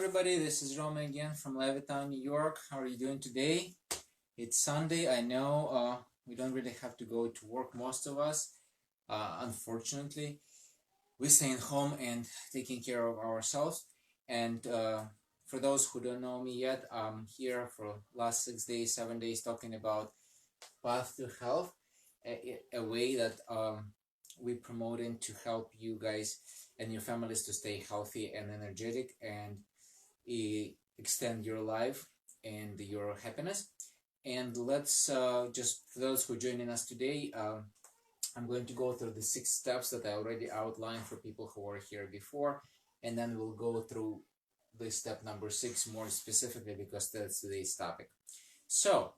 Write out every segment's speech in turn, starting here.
everybody, this is Roma again from Levittown, New York. How are you doing today? It's Sunday. I know we don't really have to go to work, most of us. Unfortunately, we're staying home and taking care of ourselves. And for those who don't know me yet, I'm here for last 6 days, 7 days talking about path to health, a way that we promoting to help you guys and your families to stay healthy and energetic and extend your life and your happiness. And let's just, for those who are joining us today, I'm going to go through the 6 steps that I already outlined for people who were here before, and then we'll go through the step number 6 more specifically because that's today's topic. So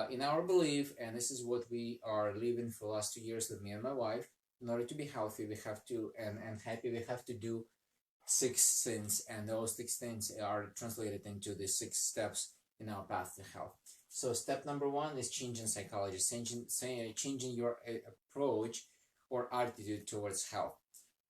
in our belief, and this is what we are living for the last 2 years with me and my wife, in order to be healthy, we have to, and happy, we have to do 6 things, and those 6 things are translated into the 6 steps in our path to health. So step number 1 is changing psychology, changing your approach or attitude towards health.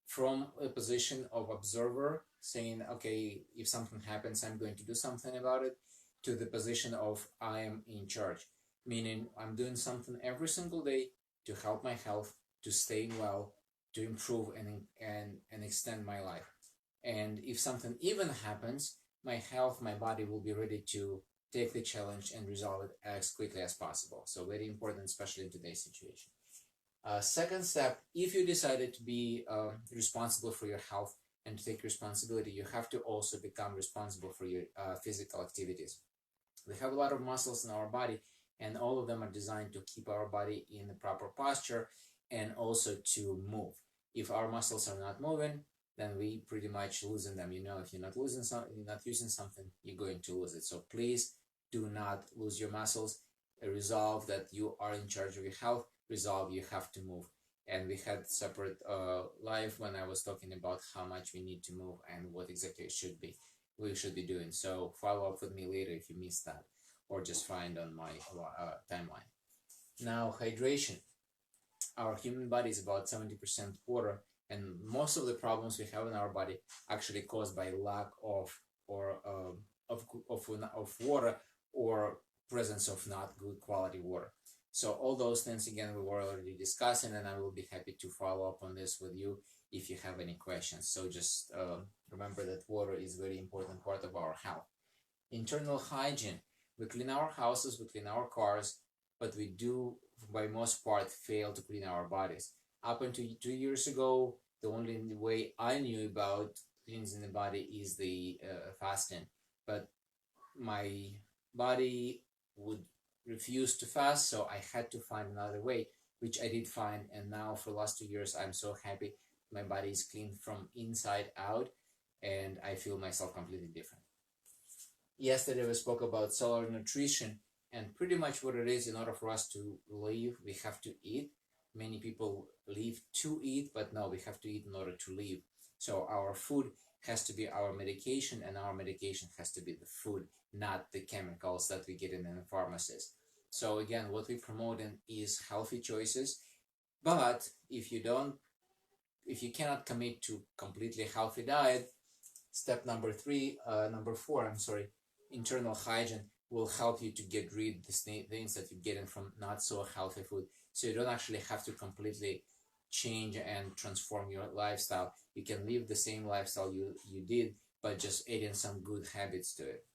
From a position of observer, saying, okay, if something happens, I'm going to do something about it, to the position of I am in charge, meaning I'm doing something every single day to help my health, to stay well, to improve and extend my life. And if something even happens, my health, my body will be ready to take the challenge and resolve it as quickly as possible. So very important, especially in today's situation. Second step, if you decided to be responsible for your health and to take responsibility, you have to also become responsible for your physical activities. We have a lot of muscles in our body, and all of them are designed to keep our body in the proper posture and also to move. If our muscles are not moving, then we pretty much losing them. You know, if you're not using something, you're going to lose it. So please do not lose your muscles. Resolve that you are in charge of your health. Resolve you have to move. And we had separate live when I was talking about how much we need to move and what exactly we should be doing. So follow up with me later if you missed that, or just find on my timeline. Now, hydration. Our human body is about 70% water, and most of the problems we have in our body actually caused by lack of water or presence of not good quality water. So all those things, again, we were already discussing, and I will be happy to follow up on this with you if you have any questions. So just remember that water is a very important part of our health. Internal hygiene. We clean our houses, we clean our cars, but we do, by most part, fail to clean our bodies. Up until 2 years ago, the only way I knew about cleansing the body is the fasting, but my body would refuse to fast, so I had to find another way, which I did find, and now for the last 2 years, I'm so happy. My body is clean from inside out, and I feel myself completely different. Yesterday we spoke about cellular nutrition, and pretty much what it is, in order for us to live, we have to eat. Many people live to eat, but no, we have to eat in order to live. So our food has to be our medication, and our medication has to be the food, not the chemicals that we get in the pharmacies. So again, what we're promoting is healthy choices, but if you cannot commit to completely healthy diet, step number 4, internal hygiene will help you to get rid of the things that you're getting from not so healthy food. So you don't actually have to completely change and transform your lifestyle. You can live the same lifestyle you did, but just adding some good habits to it.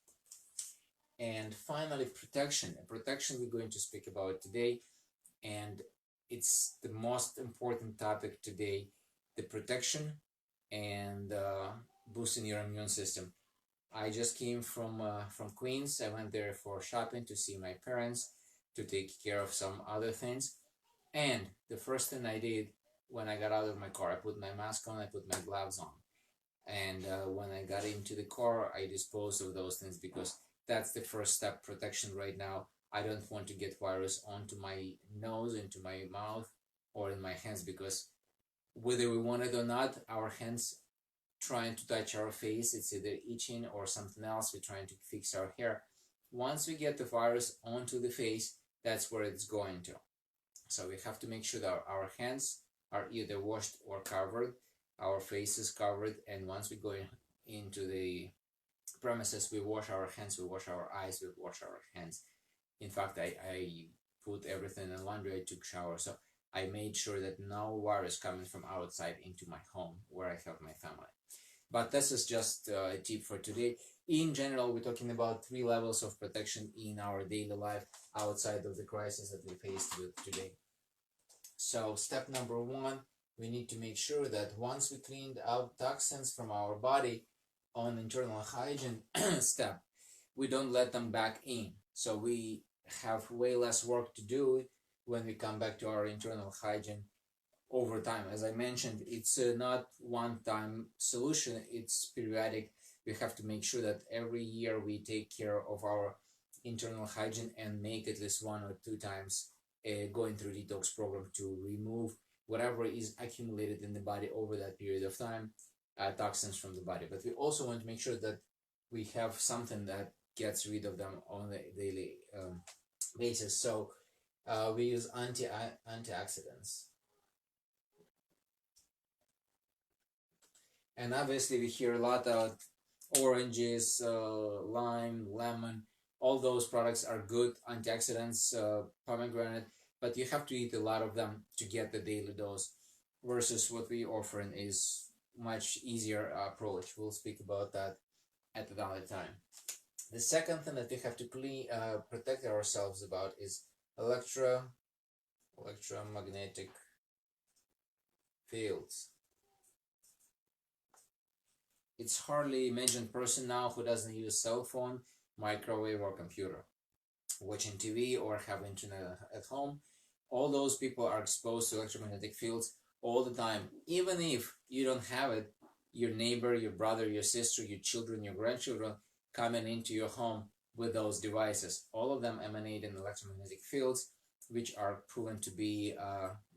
And finally, protection. Protection we're going to speak about today, and it's the most important topic today, the protection and boosting your immune system. I just came from Queens. I went there for shopping, to see my parents, to take care of some other things. And the first thing I did when I got out of my car, I put my mask on, I put my gloves on. And when I got into the car, I disposed of those things, because that's the first step, protection right now. I don't want to get virus onto my nose, into my mouth, or in my hands, because whether we want it or not, our hands trying to touch our face, it's either itching or something else. We're trying to fix our hair. Once we get the virus onto the face, that's where it's going to. So we have to make sure that our hands are either washed or covered, our face is covered, and once we go into the premises, we wash our hands, we wash our eyes, we wash our hands. In fact, I put everything in laundry. I took shower, so I made sure that no virus coming from outside into my home where I have my family. But this is just a tip for today. In general, we're talking about 3 levels of protection in our daily life outside of the crisis that we faced with today. So step number 1, we need to make sure that once we cleaned out toxins from our body on internal hygiene step, we don't let them back in. So we have way less work to do when we come back to our internal hygiene over time. As I mentioned, it's not one-time solution, it's periodic. We have to make sure that every year we take care of our internal hygiene and make at least 1 or 2 times going through detox program to remove whatever is accumulated in the body over that period of time, toxins from the body. But we also want to make sure that we have something that gets rid of them on a daily basis. So we use antioxidants. And obviously we hear a lot of oranges, lime, lemon, all those products are good antioxidants, pomegranate, but you have to eat a lot of them to get the daily dose, versus what we offering is much easier approach. We'll speak about that at another time. The second thing that we have to protect ourselves about is electromagnetic fields. It's hardly imagined person now who doesn't use cell phone, microwave, or computer, watching TV, or have internet at home. All those people are exposed to electromagnetic fields all the time. Even if you don't have it, your neighbor, your brother, your sister, your children, your grandchildren coming into your home with those devices. All of them emanate in electromagnetic fields, which are proven to be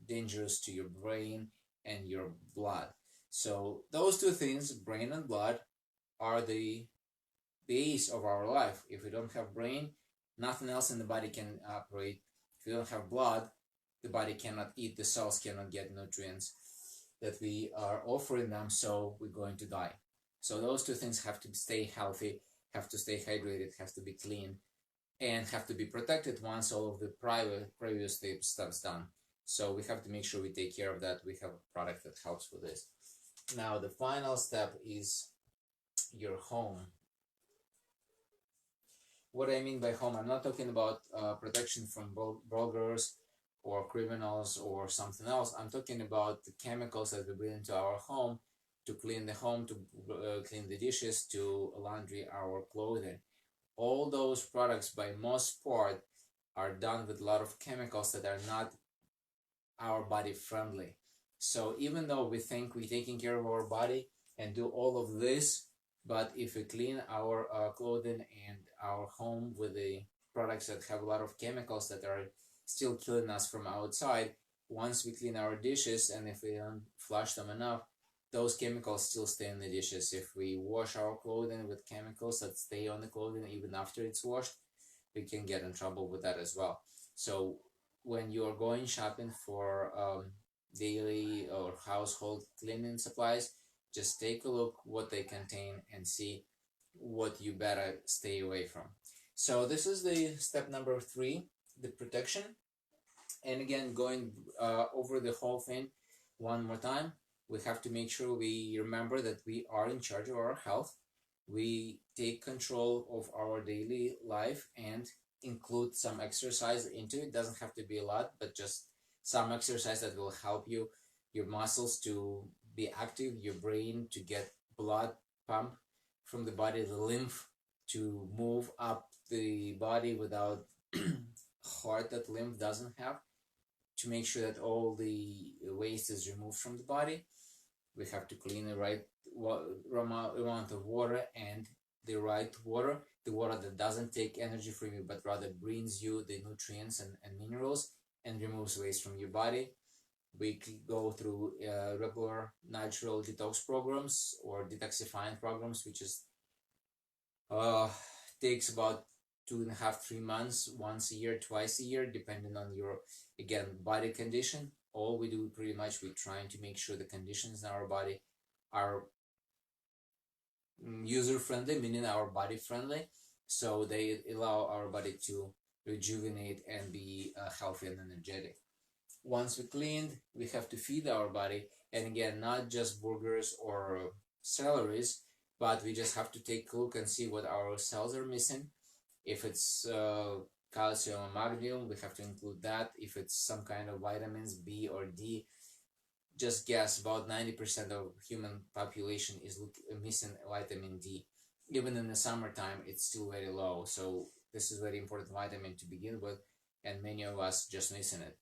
dangerous to your brain and your blood. So those 2 things, brain and blood, are the base of our life. If we don't have brain, nothing else in the body can operate. If we don't have blood, the body cannot eat, the cells cannot get nutrients that we are offering them, so we're going to die. So those 2 things have to stay healthy, have to stay hydrated, have to be clean, and have to be protected once all of the previous steps done. So we have to make sure we take care of that. We have a product that helps with this. Now the final step is your home. What I mean by home, I'm not talking about protection from burglars or criminals or something else. I'm talking about the chemicals that we bring into our home to clean the home, to clean the dishes, to laundry our clothing. All those products, by most part, are done with a lot of chemicals that are not our body friendly. So even though we think we're taking care of our body and do all of this, but if we clean our clothing and our home with the products that have a lot of chemicals that are still killing us from outside, once we clean our dishes and if we don't flush them enough, those chemicals still stay in the dishes. If we wash our clothing with chemicals that stay on the clothing even after it's washed, we can get in trouble with that as well. So when you are going shopping for daily or household cleaning supplies, just take a look what they contain and see what you better stay away from. So this is the step number 3, the protection. And again, going over the whole thing one more time, we have to make sure we remember that we are in charge of our health. We take control of our daily life and include some exercise into it. Doesn't have to be a lot, but just some exercise that will help you, your muscles to be active, your brain to get blood pump from the body, the lymph to move up the body without heart that lymph doesn't have, to make sure that all the waste is removed from the body. We have to clean the right amount of water, and the right water, the water that doesn't take energy from you but rather brings you the nutrients and minerals and removes waste from your body. We go through regular natural detox programs or detoxifying programs, which is takes about 2.5-3 months, once a year, twice a year, depending on your, again, body condition. All we do pretty much, we're trying to make sure the conditions in our body are user friendly, meaning our body friendly. So they allow our body to rejuvenate and be healthy and energetic. Once we cleaned, we have to feed our body, and again, not just burgers or calories, but we just have to take a look and see what our cells are missing. If it's calcium or magnesium, we have to include that. If it's some kind of vitamins B or D, just guess about 90% of human population is missing vitamin D. Even in the summertime, it's still very low. So this is very important vitamin to begin with, and many of us just missing it.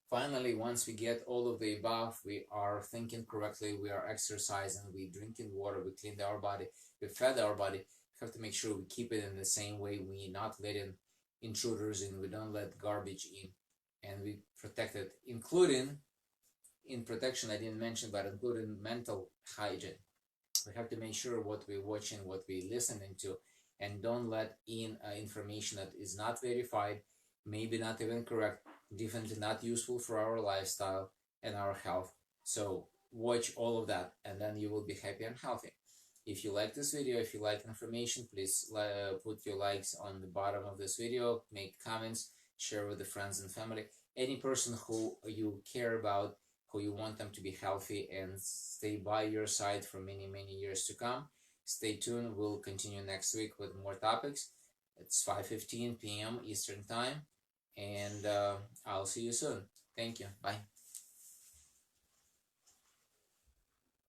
Finally, once we get all of the above, we are thinking correctly, we are exercising, we drinking water, we cleaned our body, we fed our body. We have to make sure we keep it in the same way. We not letting intruders in, we don't let garbage in, and we protect it, including in protection I didn't mention, but including mental hygiene. We have to make sure what we're watching, what we're listening to, and don't let in information that is not verified, maybe not even correct, definitely not useful for our lifestyle and our health. So watch all of that, and then you will be happy and healthy. If you like this video, if you like information, please put your likes on the bottom of this video, make comments, share with the friends and family, any person who you care about, who you want them to be healthy and stay by your side for many, many years to come. Stay tuned. We'll continue next week with more topics. It's 5:15 p.m. Eastern Time, and I'll see you soon. Thank you. Bye.